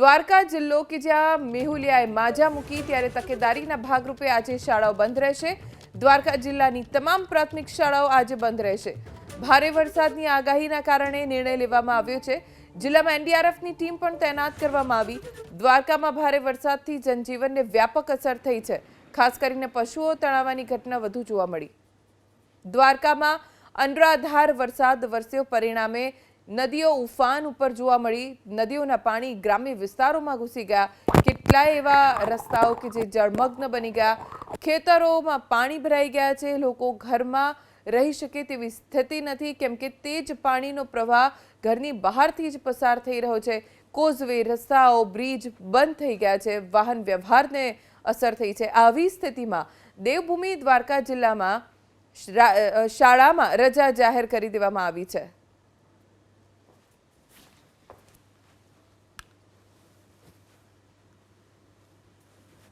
દ્વારકા જિલ્લો કે જ્યાં મેહુલિયાએ માજા મૂકી ત્યારે તકેદારીના ભાગરૂપે આજે શાળાઓ બંધ રહેશે। દ્વારકા જિલ્લાની તમામ પ્રાથમિક શાળાઓ આજે બંધ રહેશે। ભારે વરસાદની આગાહીના કારણે નિર્ણય લેવામાં આવ્યો છે। જિલ્લામાં એનડીઆરએફની ટીમ પણ તૈનાત કરવામાં આવી। દ્વારકામાં ભારે વરસાદથી જનજીવનને વ્યાપક અસર થઈ છે। ખાસ કરીને પશુઓ તણાવવાની ઘટના વધુ જોવા મળી। દ્વારકામાં અનરાધાર વરસાદ વરસ્યો, પરિણામે નદીઓ ઉફાન ઉપર જોવા મળી। નદીઓના પાણી ગ્રામ્ય વિસ્તારોમાં ઘૂસી ગયા। કેટલાય એવા રસ્તાઓ કે જે જળમગ્ન બની ગયા। ખેતરોમાં પાણી ભરાઈ ગયા છે। લોકો ઘરમાં રહી શકે તેવી સ્થિતિ નથી, કેમ કે તેજ પાણીનો પ્રવાહ ઘરની બહારથી જ પસાર થઈ રહ્યો છે। કોઝવે, રસ્તાઓ, બ્રિજ બંધ થઈ ગયા છે। વાહન વ્યવહારને અસર થઈ છે। આવી સ્થિતિમાં દેવભૂમિ દ્વારકા જિલ્લામાં શાળામાં રજા જાહેર કરી દેવામાં આવી છે।